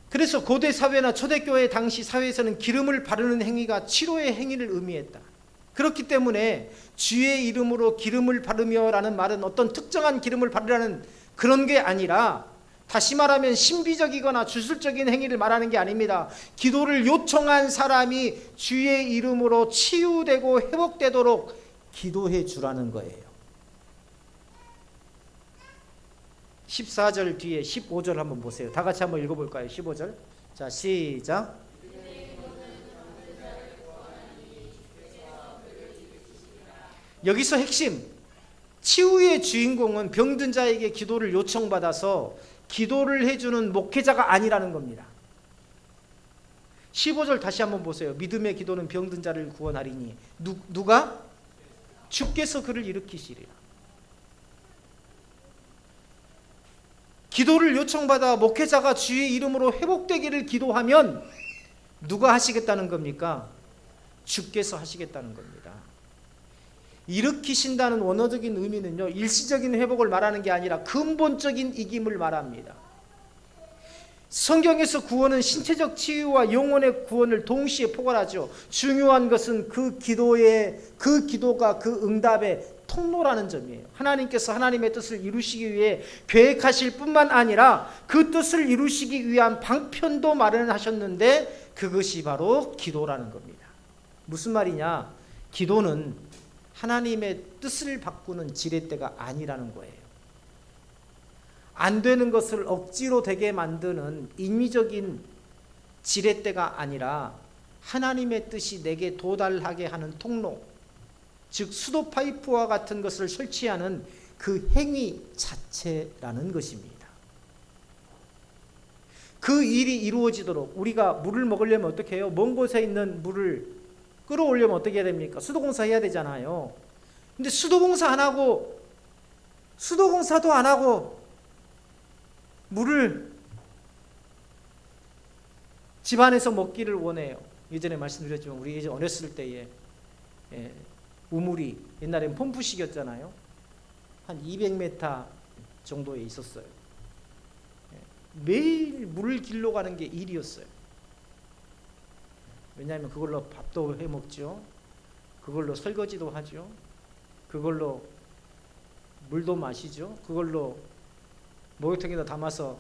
Speaker 1: 그래서 고대 사회나 초대교회 당시 사회에서는 기름을 바르는 행위가 치료의 행위를 의미했다. 그렇기 때문에 주의 이름으로 기름을 바르며 라는 말은 어떤 특정한 기름을 바르라는 그런 게 아니라, 다시 말하면 신비적이거나 주술적인 행위를 말하는 게 아닙니다. 기도를 요청한 사람이 주의 이름으로 치유되고 회복되도록 기도해 주라는 거예요. 14절 뒤에 15절 한번 보세요. 다 같이 한번 읽어볼까요? 15절. 자, 시작. 여기서 핵심, 치유의 주인공은 병든 자에게 기도를 요청받아서 기도를 해주는 목회자가 아니라는 겁니다. 15절 다시 한번 보세요. 믿음의 기도는 병든 자를 구원하리니 누가? 주께서 그를 일으키시리라. 기도를 요청받아 목회자가 주의 이름으로 회복되기를 기도하면 누가 하시겠다는 겁니까? 주께서 하시겠다는 겁니다. 일으키신다는 원어적인 의미는요, 일시적인 회복을 말하는 게 아니라 근본적인 이김을 말합니다. 성경에서 구원은 신체적 치유와 영혼의 구원을 동시에 포괄하죠. 중요한 것은 그 기도가 그 응답의 통로라는 점이에요. 하나님께서 하나님의 뜻을 이루시기 위해 계획하실 뿐만 아니라 그 뜻을 이루시기 위한 방편도 마련하셨는데 그것이 바로 기도라는 겁니다. 무슨 말이냐? 기도는 하나님의 뜻을 바꾸는 지렛대가 아니라는 거예요. 안 되는 것을 억지로 되게 만드는 인위적인 지렛대가 아니라 하나님의 뜻이 내게 도달하게 하는 통로, 즉 수도 파이프와 같은 것을 설치하는 그 행위 자체라는 것입니다. 그 일이 이루어지도록 우리가 물을 먹으려면 어떻게 해요? 먼 곳에 있는 물을 끌어올려면 어떻게 해야 됩니까? 수도공사 해야 되잖아요. 근데 수도공사도 안 하고 물을 집안에서 먹기를 원해요. 예전에 말씀드렸지만 우리 예전 어렸을 때에 우물이 옛날엔 펌프식이었잖아요. 한 200m 정도에 있었어요. 매일 물을 길러 가는 게 일이었어요. 왜냐하면 그걸로 밥도 해 먹죠. 그걸로 설거지도 하죠. 그걸로 물도 마시죠. 그걸로 목욕통에다 담아서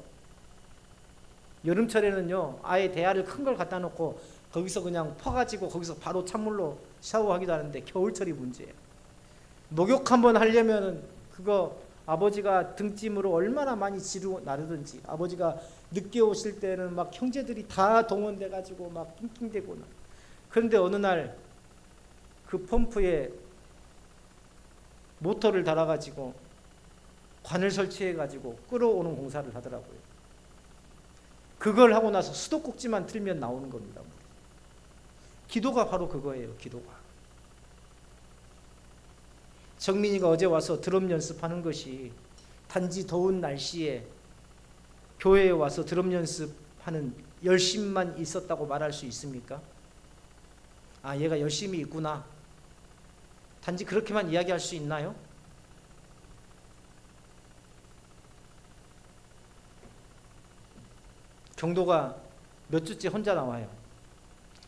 Speaker 1: 여름철에는요 아예 대야를 큰 걸 갖다 놓고 거기서 그냥 퍼가지고 거기서 바로 찬물로 샤워하기도 하는데 겨울철이 문제예요. 목욕 한번 하려면은 그거 아버지가 등짐으로 얼마나 많이 지르고 나르든지, 아버지가 늦게 오실 때는 막 형제들이 다 동원돼 가지고 막 낑낑대고. 그런데 어느 날 그 펌프에 모터를 달아 가지고 관을 설치해 가지고 끌어오는 공사를 하더라고요. 그걸 하고 나서 수도꼭지만 틀면 나오는 겁니다. 기도가 바로 그거예요. 기도가. 정민이가 어제 와서 드럼 연습하는 것이 단지 더운 날씨에 교회에 와서 드럼 연습하는 열심만 있었다고 말할 수 있습니까? 아, 얘가 열심히 있구나. 단지 그렇게만 이야기할 수 있나요? 경도가 몇 주째 혼자 나와요.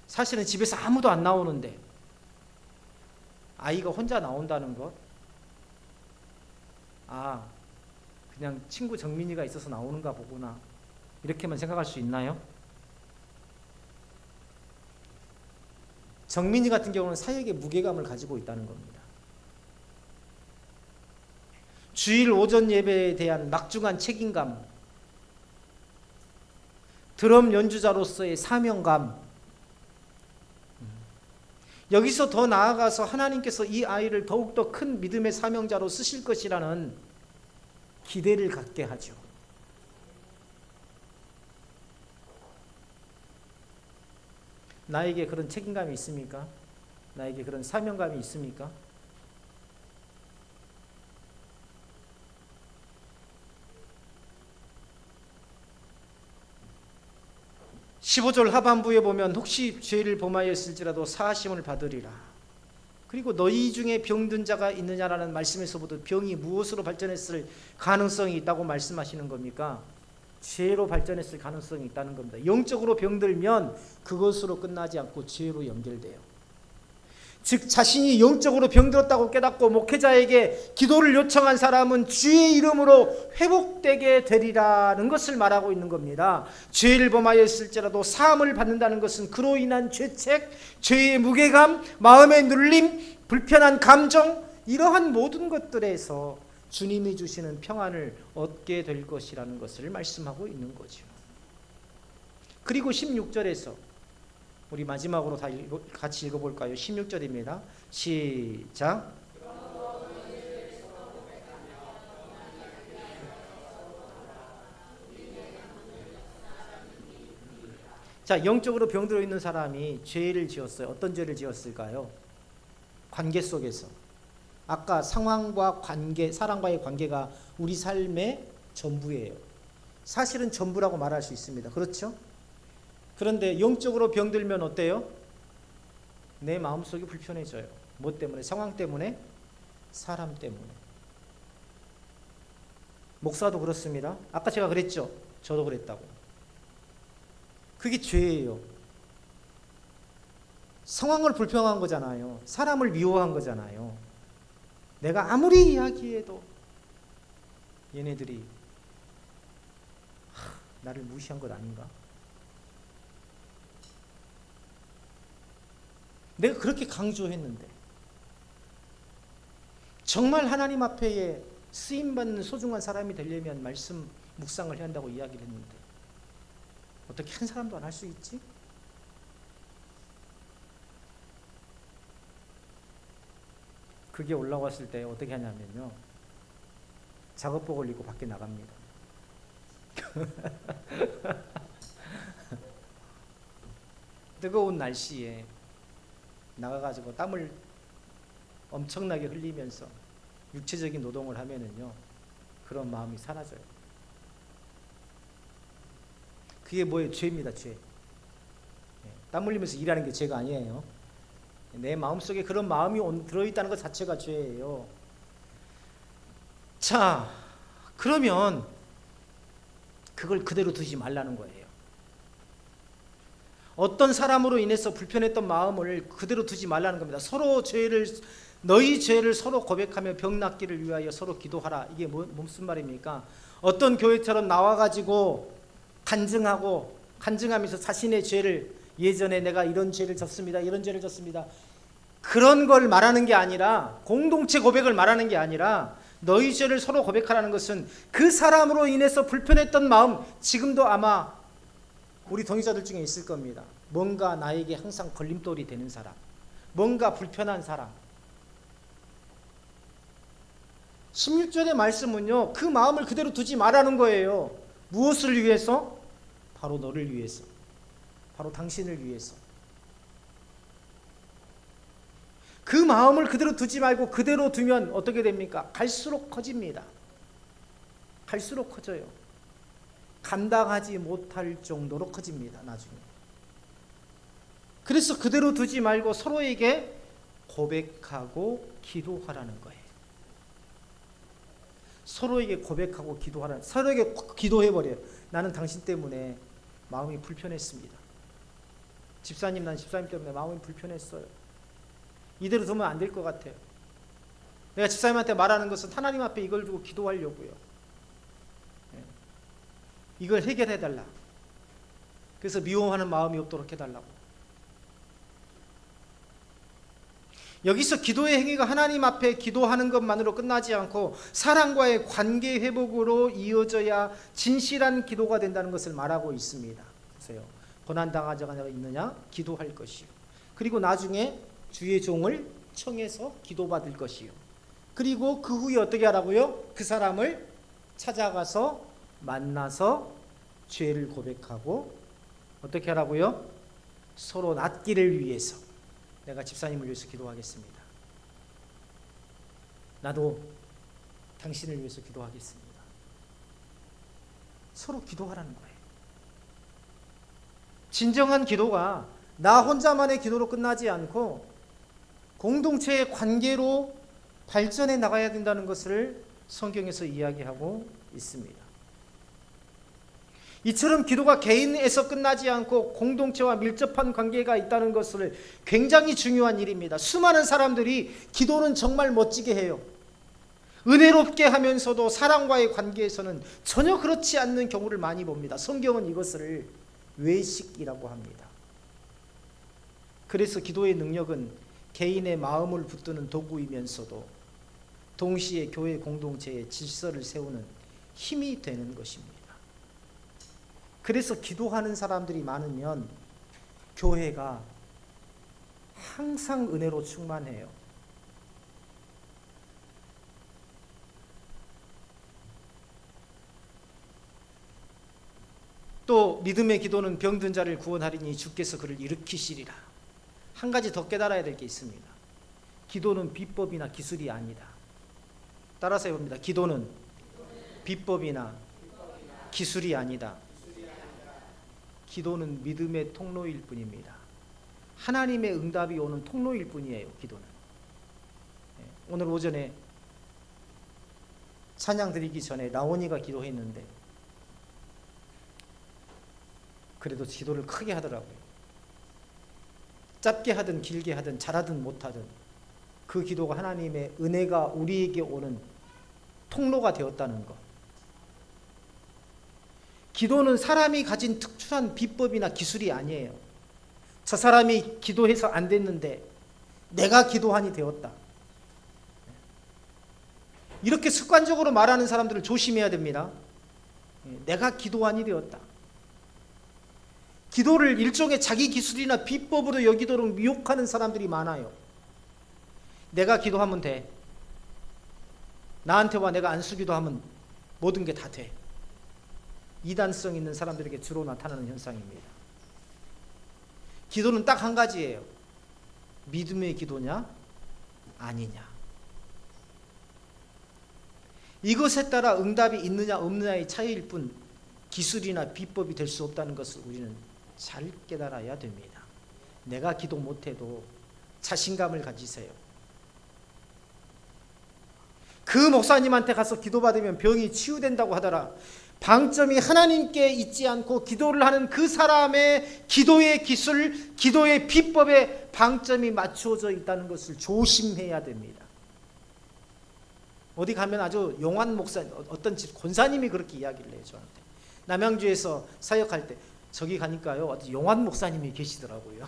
Speaker 1: 사실은 집에서 아무도 안 나오는데 아이가 혼자 나온다는 것, 아, 그냥 친구 정민이가 있어서 나오는가 보구나, 이렇게만 생각할 수 있나요? 정민이 같은 경우는 사역의 무게감을 가지고 있다는 겁니다. 주일 오전 예배에 대한 막중한 책임감, 드럼 연주자로서의 사명감, 여기서 더 나아가서 하나님께서 이 아이를 더욱더 큰 믿음의 사명자로 쓰실 것이라는 기대를 갖게 하죠. 나에게 그런 책임감이 있습니까? 나에게 그런 사명감이 있습니까? (15절) 하반부에 보면 혹시 죄를 범하였을지라도 사하심을 받으리라. 그리고 너희 중에 병든 자가 있느냐라는 말씀에서부터 병이 무엇으로 발전했을 가능성이 있다고 말씀하시는 겁니까? 죄로 발전했을 가능성이 있다는 겁니다. 영적으로 병들면 그것으로 끝나지 않고 죄로 연결돼요. 즉 자신이 영적으로 병들었다고 깨닫고 목회자에게 기도를 요청한 사람은 주의 이름으로 회복되게 되리라는 것을 말하고 있는 겁니다. 죄를 범하였을지라도 사함을 받는다는 것은 그로 인한 죄책, 죄의 무게감, 마음의 눌림, 불편한 감정, 이러한 모든 것들에서 주님이 주시는 평안을 얻게 될 것이라는 것을 말씀하고 있는 거죠. 그리고 16절에서 우리 마지막으로 다 같이 읽어볼까요? 16절입니다. 시작. 자, 영적으로 병들어 있는 사람이 죄를 지었어요. 어떤 죄를 지었을까요? 관계 속에서. 아까 상황과 관계, 사람과의 관계가 우리 삶의 전부예요. 사실은 전부라고 말할 수 있습니다. 그렇죠? 그런데 영적으로 병들면 어때요? 내 마음속이 불편해져요. 뭐 때문에? 상황 때문에? 사람 때문에. 목사도 그렇습니다. 아까 제가 그랬죠? 저도 그랬다고. 그게 죄예요. 상황을 불평한 거잖아요. 사람을 미워한 거잖아요. 내가 아무리 이야기해도 얘네들이 나를 무시한 것 아닌가? 내가 그렇게 강조했는데 정말 하나님 앞에 쓰임받는 소중한 사람이 되려면 말씀 묵상을 해야 한다고 이야기를 했는데 어떻게 한 사람도 안 할 수 있지? 그게 올라왔을 때 어떻게 하냐면요, 작업복을 입고 밖에 나갑니다. 뜨거운 날씨에 나가가지고 땀을 엄청나게 흘리면서 육체적인 노동을 하면은요, 그런 마음이 사라져요. 그게 뭐예요? 죄입니다, 죄. 땀 흘리면서 일하는 게 죄가 아니에요. 내 마음속에 그런 마음이 들어있다는 것 자체가 죄예요. 자, 그러면 그걸 그대로 두지 말라는 거예요. 어떤 사람으로 인해서 불편했던 마음을 그대로 두지 말라는 겁니다. 서로 너희 죄를 서로 고백하며 병 낫기를 위하여 서로 기도하라. 이게 무슨 말입니까? 어떤 교회처럼 나와가지고 간증하면서 자신의 죄를, 예전에 내가 이런 죄를 졌습니다, 이런 죄를 졌습니다, 그런 걸 말하는 게 아니라, 공동체 고백을 말하는 게 아니라 너희 죄를 서로 고백하라는 것은 그 사람으로 인해서 불편했던 마음, 지금도 아마 우리 동의자들 중에 있을 겁니다. 뭔가 나에게 항상 걸림돌이 되는 사람, 뭔가 불편한 사람. 16절의 말씀은요, 그 마음을 그대로 두지 말라는 거예요. 무엇을 위해서? 바로 너를 위해서, 바로 당신을 위해서. 그 마음을 그대로 두지 말고 그대로 두면 어떻게 됩니까? 갈수록 커집니다. 갈수록 커져요. 감당하지 못할 정도로 커집니다, 나중에. 그래서 그대로 두지 말고 서로에게 고백하고 기도하라는 거예요. 서로에게 고백하고 기도하라는, 서로에게 기도해버려요. 나는 당신 때문에 마음이 불편했습니다. 집사님, 난 집사님 때문에 마음이 불편했어요. 이대로 두면 안 될 것 같아요. 내가 집사님한테 말하는 것은 하나님 앞에 이걸 두고 기도하려고요. 이걸 해결해달라. 그래서 미워하는 마음이 없도록 해달라고. 여기서 기도의 행위가 하나님 앞에 기도하는 것만으로 끝나지 않고 사랑과의 관계 회복으로 이어져야 진실한 기도가 된다는 것을 말하고 있습니다. 보세요. 고난당한 자가 있느냐? 기도할 것이요. 그리고 나중에 주의 종을 청해서 기도받을 것이요. 그리고 그 후에 어떻게 하라고요? 그 사람을 찾아가서 만나서 죄를 고백하고 어떻게 하라고요? 서로 낫기를 위해서, 내가 집사님을 위해서 기도하겠습니다. 나도 당신을 위해서 기도하겠습니다. 서로 기도하라는 거예요. 진정한 기도가 나 혼자만의 기도로 끝나지 않고 공동체의 관계로 발전해 나가야 된다는 것을 성경에서 이야기하고 있습니다. 이처럼 기도가 개인에서 끝나지 않고 공동체와 밀접한 관계가 있다는 것을 굉장히 중요한 일입니다. 수많은 사람들이 기도는 정말 멋지게 해요. 은혜롭게 하면서도 사랑과의 관계에서는 전혀 그렇지 않는 경우를 많이 봅니다. 성경은 이것을 외식이라고 합니다. 그래서 기도의 능력은 개인의 마음을 붙드는 도구이면서도 동시에 교회 공동체의 질서를 세우는 힘이 되는 것입니다. 그래서 기도하는 사람들이 많으면 교회가 항상 은혜로 충만해요. 또 믿음의 기도는 병든 자를 구원하리니 주께서 그를 일으키시리라. 한 가지 더 깨달아야 될 게 있습니다. 기도는 비법이나 기술이 아니다. 따라서 해봅니다. 기도는 비법이나 기술이 아니다. 기도는 믿음의 통로일 뿐입니다. 하나님의 응답이 오는 통로일 뿐이에요. 기도는. 오늘 오전에 찬양 드리기 전에 라온이가 기도했는데 그래도 기도를 크게 하더라고요. 짧게 하든 길게 하든 잘하든 못하든 그 기도가 하나님의 은혜가 우리에게 오는 통로가 되었다는 것. 기도는 사람이 가진 특출한 비법이나 기술이 아니에요. 저 사람이 기도해서 안 됐는데 내가 기도하니 되었다. 이렇게 습관적으로 말하는 사람들을 조심해야 됩니다. 내가 기도하니 되었다. 기도를 일종의 자기 기술이나 비법으로 여기도록 미혹하는 사람들이 많아요. 내가 기도하면 돼. 나한테 와 내가 안수 기도하면 모든 게 다 돼. 이단성 있는 사람들에게 주로 나타나는 현상입니다. 기도는 딱 한 가지예요. 믿음의 기도냐 아니냐. 이것에 따라 응답이 있느냐 없느냐의 차이일 뿐 기술이나 비법이 될 수 없다는 것을 우리는 잘 깨달아야 됩니다. 내가 기도 못해도 자신감을 가지세요. 그 목사님한테 가서 기도받으면 병이 치유된다고 하더라. 방점이 하나님께 있지 않고 기도를 하는 그 사람의 기도의 기술, 기도의 비법에 방점이 맞추어져 있다는 것을 조심해야 됩니다. 어디 가면 아주 용한 목사, 어떤 권사님이 그렇게 이야기를 해요. 저한테 남양주에서 사역할 때 저기 가니까요 어떤 용한 목사님이 계시더라고요.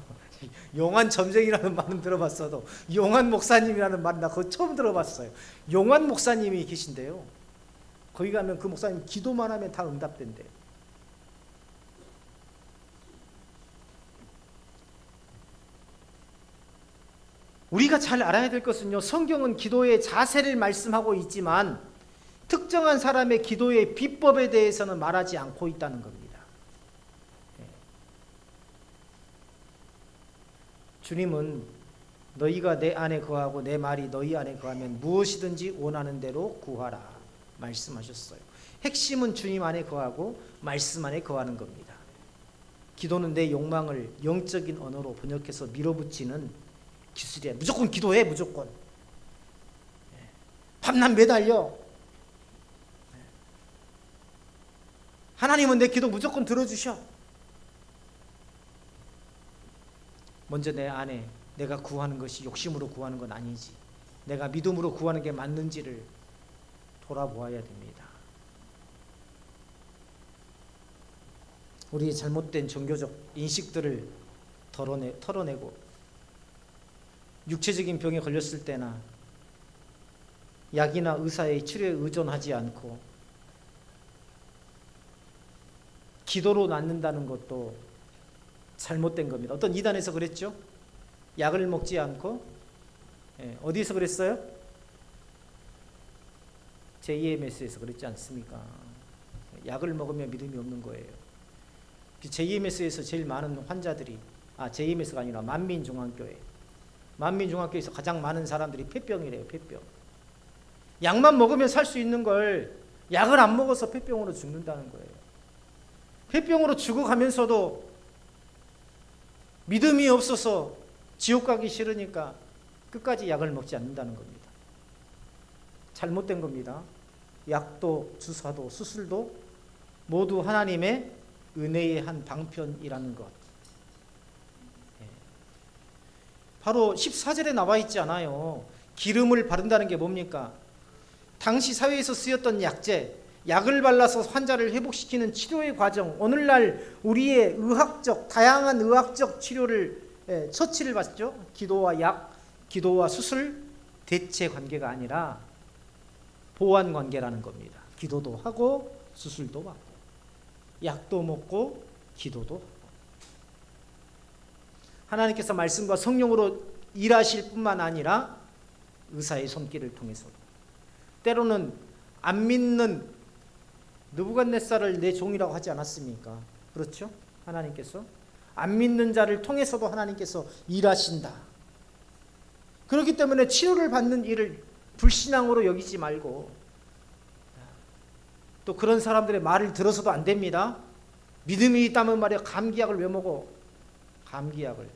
Speaker 1: 용한 점쟁이라는 말은 들어봤어도 용한 목사님이라는 말은 나 그거 처음 들어봤어요. 용한 목사님이 계신데요, 거기 가면 그 목사님 기도만 하면 다 응답된대요. 우리가 잘 알아야 될 것은요, 성경은 기도의 자세를 말씀하고 있지만 특정한 사람의 기도의 비법에 대해서는 말하지 않고 있다는 겁니다. 주님은 너희가 내 안에 거하고 내 말이 너희 안에 거하면 무엇이든지 원하는 대로 구하라 말씀하셨어요. 핵심은 주님 안에 거하고 말씀 안에 거하는 겁니다. 기도는 내 욕망을 영적인 언어로 번역해서 밀어붙이는 기술이야. 무조건 기도해, 무조건. 밤낮 매달려. 하나님은 내 기도 무조건 들어주셔. 먼저 내 안에 내가 구하는 것이 욕심으로 구하는 건 아니지, 내가 믿음으로 구하는 게 맞는지를 돌아보아야 됩니다. 우리의 잘못된 종교적 인식들을 털어내고 육체적인 병에 걸렸을 때나 약이나 의사의 치료에 의존하지 않고 기도로 낫는다는 것도 잘못된 겁니다. 어떤 이단에서 그랬죠? 약을 먹지 않고, 어디에서 그랬어요? JMS에서 그랬지 않습니까? 약을 먹으면 믿음이 없는 거예요. JMS에서 제일 많은 환자들이, JMS가 아니라 만민중앙교회, 만민중앙교회에서 가장 많은 사람들이 폐병이래요. 폐병. 약만 먹으면 살 수 있는 걸 약을 안 먹어서 폐병으로 죽는다는 거예요. 폐병으로 죽어가면서도 믿음이 없어서 지옥 가기 싫으니까 끝까지 약을 먹지 않는다는 겁니다. 잘못된 겁니다. 약도 주사도 수술도 모두 하나님의 은혜의 한 방편이라는 것. 바로 14절에 나와 있지 않아요. 기름을 바른다는 게 뭡니까? 당시 사회에서 쓰였던 약재, 약을 발라서 환자를 회복시키는 치료의 과정, 오늘날 우리의 의학적, 다양한 의학적 치료를, 처치를 받죠. 기도와 약, 기도와 수술, 대체 관계가 아니라 보완 관계라는 겁니다. 기도도 하고 수술도 받고 약도 먹고 기도도 하고. 하나님께서 말씀과 성령으로 일하실 뿐만 아니라 의사의 손길을 통해서, 때로는 안 믿는 느부갓네살을 내 종이라고 하지 않았습니까? 그렇죠? 하나님께서 안 믿는 자를 통해서도 하나님께서 일하신다. 그렇기 때문에 치료를 받는 일을 불신앙으로 여기지 말고, 또 그런 사람들의 말을 들어서도 안 됩니다. 믿음이 있다면 말이야, 감기약을 왜 먹어? 감기약을.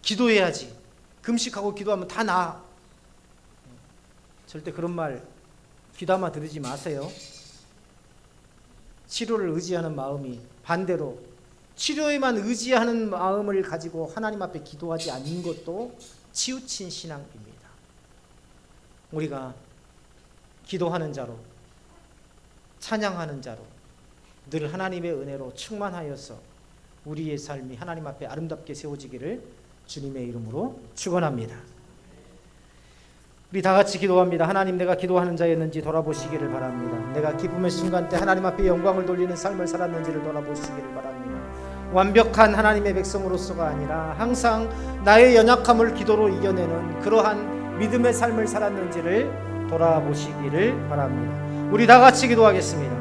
Speaker 1: 기도해야지. 금식하고 기도하면 다 나아. 절대 그런 말 귀담아 들으지 마세요. 치료를 의지하는 마음이 반대로 치료에만 의지하는 마음을 가지고 하나님 앞에 기도하지 않는 것도 치우친 신앙입니다. 우리가 기도하는 자로, 찬양하는 자로 늘 하나님의 은혜로 충만하여서 우리의 삶이 하나님 앞에 아름답게 세워지기를 주님의 이름으로 축원합니다. 우리 다 같이 기도합니다. 하나님, 내가 기도하는 자였는지 돌아보시기를 바랍니다. 내가 기쁨의 순간 때 하나님 앞에 영광을 돌리는 삶을 살았는지를 돌아보시기를 바랍니다. 완벽한 하나님의 백성으로서가 아니라 항상 나의 연약함을 기도로 이겨내는 그러한 믿음의 삶을 살았는지를 돌아보시기를 바랍니다. 우리 다 같이 기도하겠습니다.